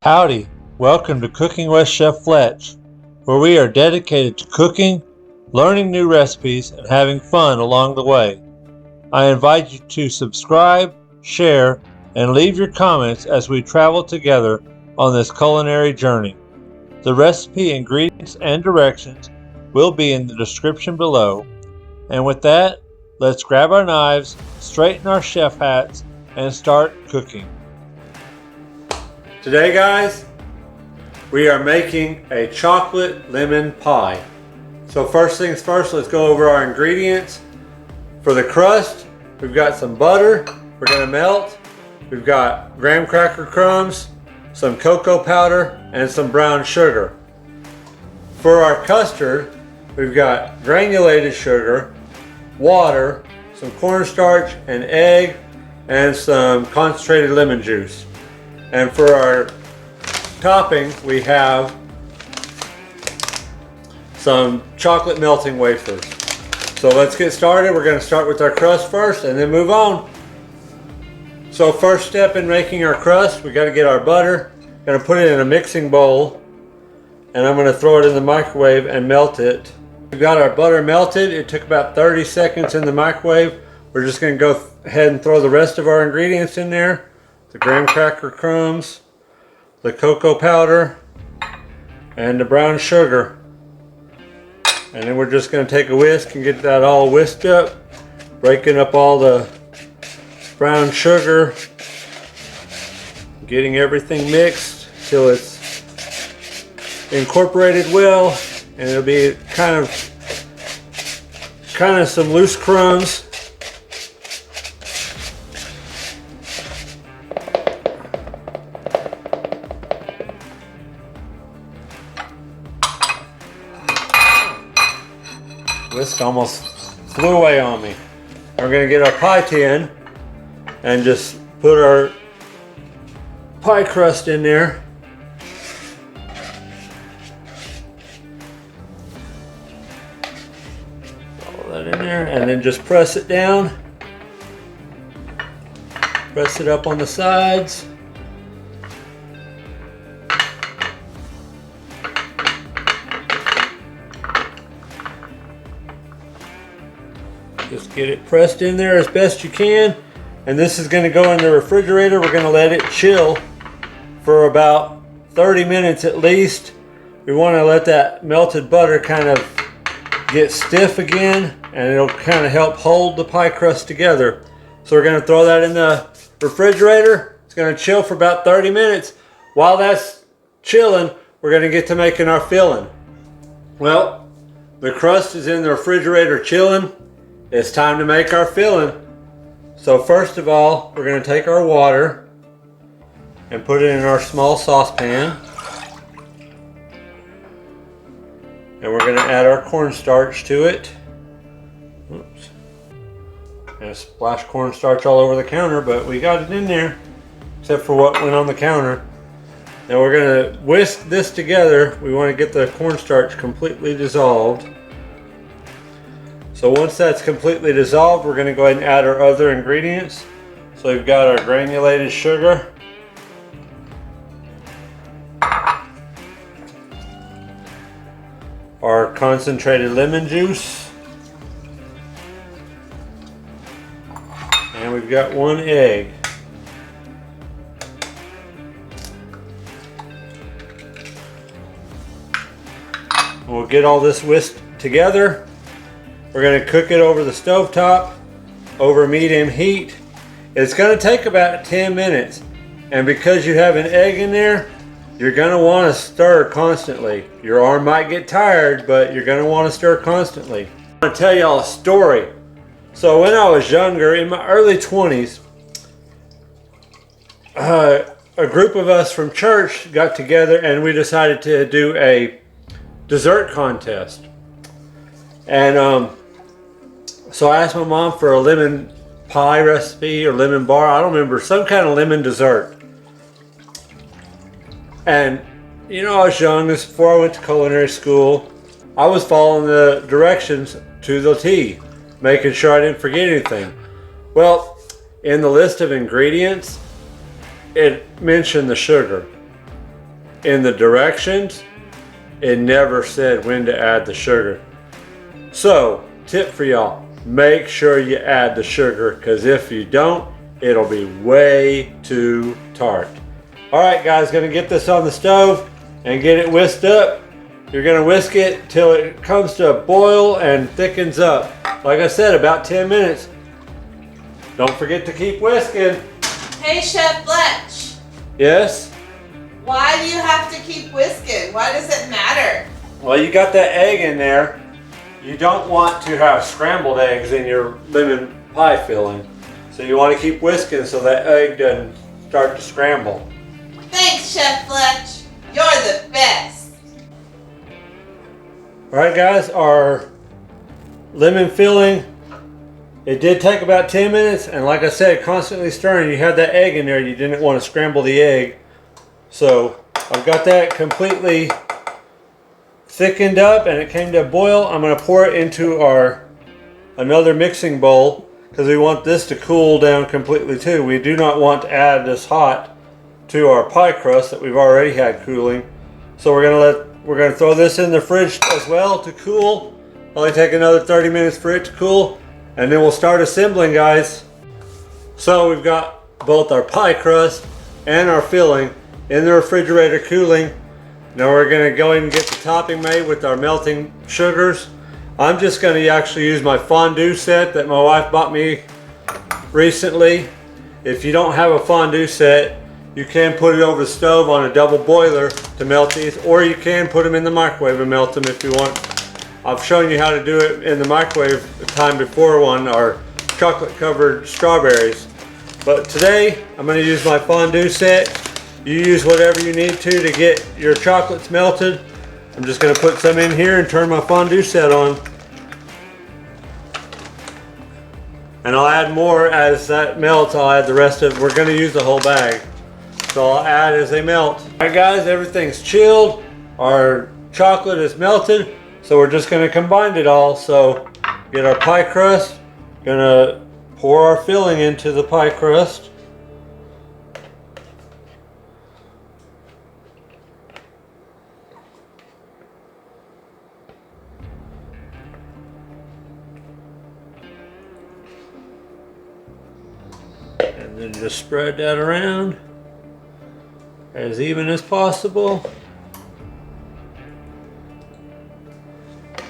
Howdy, welcome to Cooking with Chef Fletch, where we are dedicated to cooking, learning new recipes, and having fun along the way. I invite you to subscribe, share, and leave your comments as we travel together on this culinary journey. The recipe, ingredients, and directions will be in the description below. And with that, let's grab our knives, straighten our chef hats, and start cooking. Today, guys, we are making a chocolate lemon pie. So first things first, let's go over our ingredients. For the crust, we've got some butter we're going to melt. We've got graham cracker crumbs, some cocoa powder, and some brown sugar. For our custard, we've got granulated sugar, water, some cornstarch, an egg, and some concentrated lemon juice. And for our topping, we have some chocolate melting wafers. So let's get started. We're going to start with our crust first and then move on. So first step in making our crust, we got to get our butter. Going to put it in a mixing bowl, and I'm going to throw it in the microwave and melt it. We've got our butter melted. It took about 30 seconds in the microwave. We're just going to go ahead and throw the rest of our ingredients in there. The graham cracker crumbs, the cocoa powder, and the brown sugar. And then we're just going to take a whisk and get that all whisked up, breaking up all the brown sugar, getting everything mixed till it's incorporated well, and it'll be kind of some loose crumbs. Whisk almost flew away on me. We're going to get our pie tin and just put our pie crust in there. Follow that in there and then just press it down. Press it up on the sides. Just get it pressed in there as best you can. And this is going to go in the refrigerator. We're going to let it chill for about 30 minutes at least. We want to let that melted butter kind of get stiff again, and it'll kind of help hold the pie crust together. So we're going to throw that in the refrigerator. It's going to chill for about 30 minutes. While that's chilling, we're going to get to making our filling. Well, the crust is in the refrigerator chilling. It's time to make our filling. So first of all, we're going to take our water and put it in our small saucepan. And we're going to add our cornstarch to it. Oops. And splash cornstarch all over the counter, but we got it in there, except for what went on the counter. Now we're going to whisk this together. We want to get the cornstarch completely dissolved. So once that's completely dissolved, we're going to go ahead and add our other ingredients. So we've got our granulated sugar, our concentrated lemon juice, and we've got one egg. We'll get all this whisked together. We're going to cook it over the stovetop, over medium heat. It's going to take about 10 minutes. And because you have an egg in there, you're going to want to stir constantly. Your arm might get tired, but you're going to want to stir constantly. I'm going to tell y'all a story. So when I was younger, in my early 20s, a group of us from church got together and we decided to do a dessert contest. And so I asked my mom for a lemon pie recipe or lemon bar. I don't remember, some kind of lemon dessert. And you know, I was young. This is before I went to culinary school. I was following the directions to the T, making sure I didn't forget anything. Well, in the list of ingredients, it mentioned the sugar. in the directions, it never said when to add the sugar. So, tip for y'all, make sure you add the sugar, because if you don't, it'll be way too tart. Alright guys, gonna get this on the stove and get it whisked up. You're gonna whisk it till it comes to a boil and thickens up. Like I said, about 10 minutes. Don't forget to keep whisking. Hey Chef Fletch. Yes? Why do you have to keep whisking? Why does it matter? Well, you got that egg in there. You don't want to have scrambled eggs in your lemon pie filling. So you want to keep whisking so that egg doesn't start to scramble. Thanks, Chef Fletch. You're the best. Alright guys, our lemon filling, it did take about 10 minutes, and like I said, constantly stirring. You had that egg in there, you didn't want to scramble the egg. So I've got that completely thickened up and it came to a boil. I'm going to pour it into another mixing bowl, because we want this to cool down completely too. We do not want to add this hot to our pie crust that we've already had cooling. So we're going to throw this in the fridge as well to cool. Only take another 30 minutes for it to cool, and then we'll start assembling, guys. So we've got both our pie crust and our filling in the refrigerator cooling. Now we're going to go ahead and get the topping made with our melting sugars. I'm just going to actually use my fondue set that my wife bought me recently. If you don't have a fondue set, you can put it over the stove on a double boiler to melt these, or you can put them in the microwave and melt them if you want. I've shown you how to do it in the microwave the time before on our chocolate covered strawberries. But today I'm going to use my fondue set. You use whatever you need to get your chocolates melted. I'm just going to put some in here and turn my fondue set on. And I'll add more as that melts. I'll add the rest of it. We're going to use the whole bag. So I'll add as they melt. Alright guys, everything's chilled. Our chocolate is melted. So we're just going to combine it all. So get our pie crust. Going to pour our filling into the pie crust. And then just spread that around as even as possible.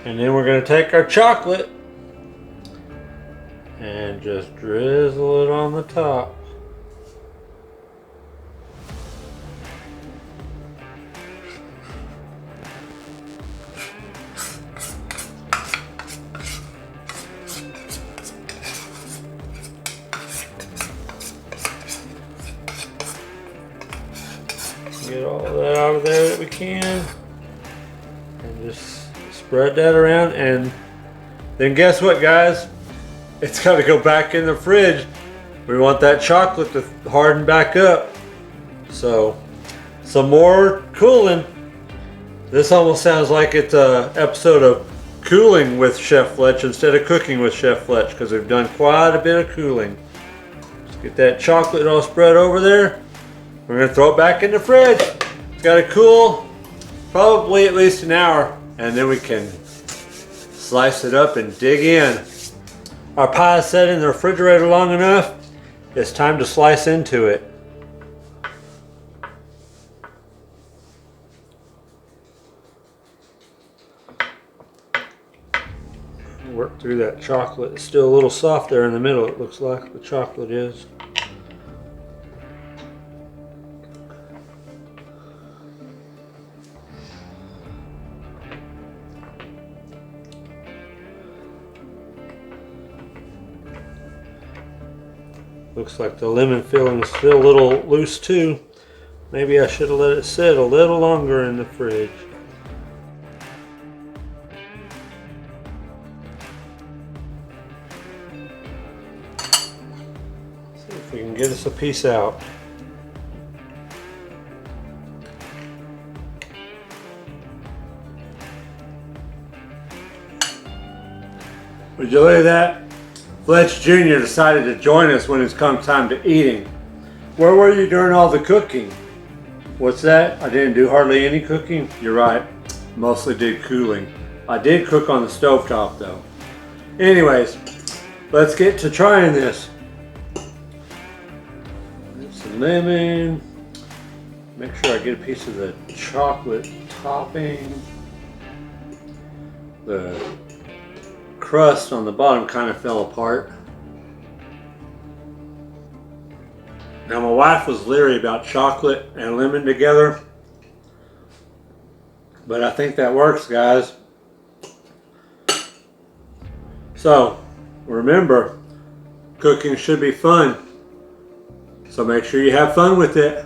And then we're going to take our chocolate and just drizzle it on the top. Get all that out of there that we can, and just spread that around. And then guess what, guys? It's got to go back in the fridge. We want that chocolate to harden back up. So some more cooling. This almost sounds like it's an episode of Cooling with Chef Fletch instead of Cooking with Chef Fletch, because we've done quite a bit of cooling. Let's get that chocolate all spread over there. We're going to throw it back in the fridge. It's got to cool probably at least an hour, and then we can slice it up and dig in. Our pie is set in the refrigerator long enough. It's time to slice into it. Work through that chocolate. It's still a little soft there in the middle, it looks like the chocolate is. Looks like the lemon filling is still a little loose too. Maybe I should have let it sit a little longer in the fridge. See if we can get us a piece out. Would you look at that? Fletch Jr. decided to join us when it's come time to eating. Where were you during all the cooking? What's that? I didn't do hardly any cooking? You're right. Mostly did cooling. I did cook on the stovetop though. Anyways, let's get to trying this. Get some lemon. Make sure I get a piece of the chocolate topping. The crust on the bottom kind of fell apart. Now my wife was leery about chocolate and lemon together, but I think that works, guys. So remember, cooking should be fun. So make sure you have fun with it.